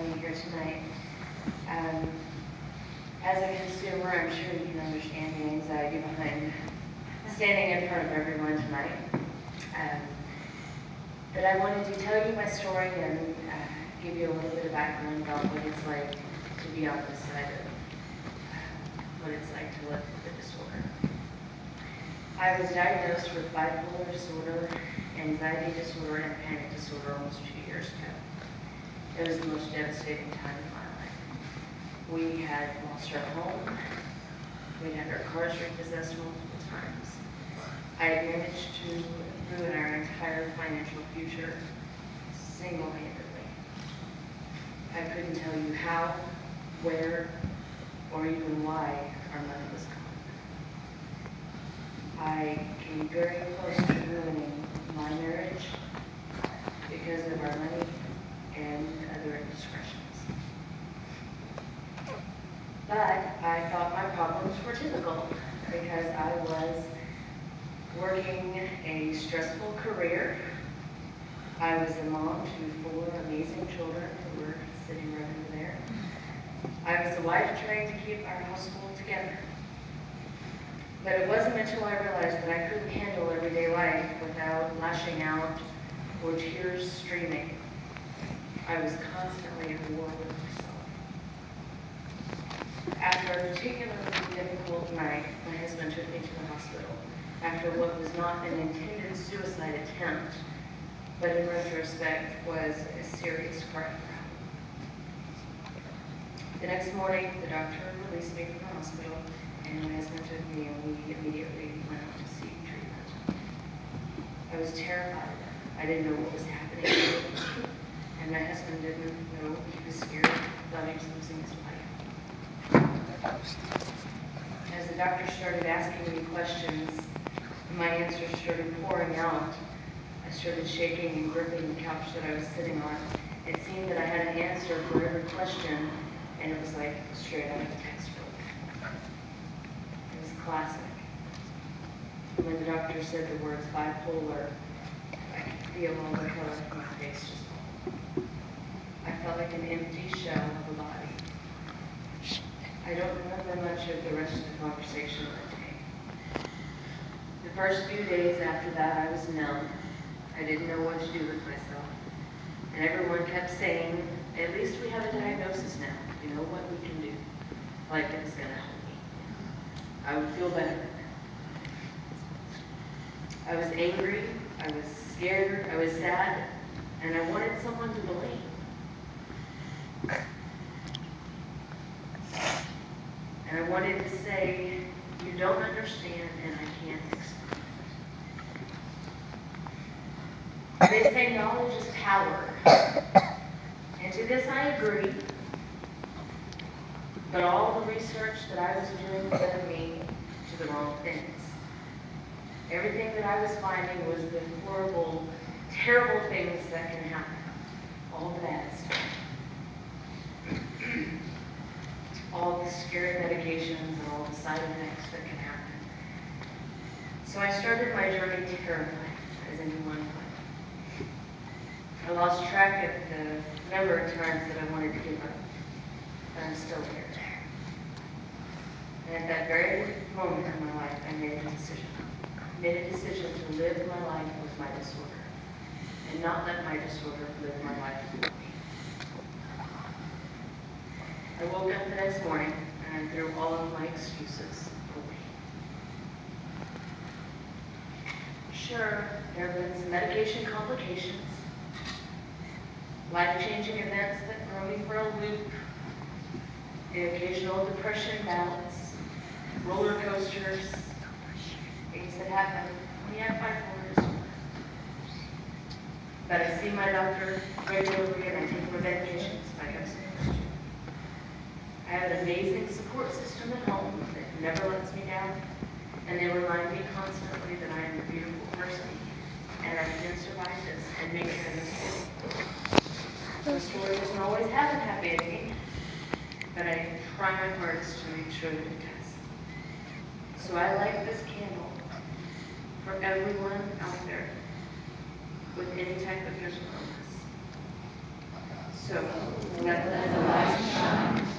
me here tonight. Um, as a consumer, I'm sure you can understand the anxiety behind standing in front of everyone tonight. Um, but I wanted to tell you my story and give you a little bit of background about what it's like to be on this side of what it's like to live with the disorder. I was diagnosed with bipolar disorder, anxiety disorder, and panic disorder almost 2 years ago. It was the most devastating time in my life. We had lost our home. We'd had our cars repossessed multiple times. I had managed to ruin our entire financial future single-handedly. I couldn't tell you how, where, or even why our money was gone. I came very close to ruining my marriage because of our money and other indiscretions. But I thought my problems were typical because I was working a stressful career. I was a mom to 4 amazing children who were sitting right over there. I was a wife trying to keep our household together. But it wasn't until I realized that I couldn't handle everyday life without lashing out or tears streaming. I was constantly at war with myself. After a particularly difficult night, my husband took me to the hospital after what was not an intended suicide attempt, but in retrospect was a serious car crash. The next morning, the doctor released me from the hospital, and my husband took me, and we immediately went out to seek treatment. I was terrified. I didn't know what was happening, and my husband didn't know. He was scared, thought he was losing his wife. As the doctor started asking me questions, my answers started pouring out. I started shaking and gripping the couch that I was sitting on. It seemed that I had an answer for every question, and it was like straight out of a textbook. It was classic. When the doctor said the words bipolar, I could feel all the color from my face just fall. I felt like an empty shell of a body. I don't remember much of the rest of the conversation that day. The first few days after that, I was numb. I didn't know what to do with myself. And everyone kept saying, at least we have a diagnosis now. You know what we can do. Like it was going to help me. I would feel better. I was angry, I was scared, I was sad, and I wanted someone to blame. And I wanted to say, you don't understand and I can't explain it. They say knowledge is power. And to this I agree. But all the research that I was doing led me to the wrong things. Everything that I was finding was the horrible, terrible things that can happen. All the bad stuff. All the scary medications and all the side effects that can happen. So I started my journey terrified, as anyone would. I lost track of the number of times that I wanted to give up, but I'm still here. And at that very moment in my life, I made a decision. I made a decision to live my life with my disorder, and not let my disorder live my life for me. I woke up the next morning, and I threw all of my excuses away. Sure, there have been some medication complications, life-changing events that throw me for a loop, the occasional depression bouts, roller coasters, things that happen when you have bipolar disorder. But I see my doctor regularly and I take my medications like I'm supposed to. I have an amazing support system at home that never lets me down, and they remind me constantly that I am a beautiful person and I can survive this and make it in this world. The story doesn't always have a happy ending, but I try my hardest to make sure that it does. So I light this candle for everyone out there with any type of mental illness. So let the light shine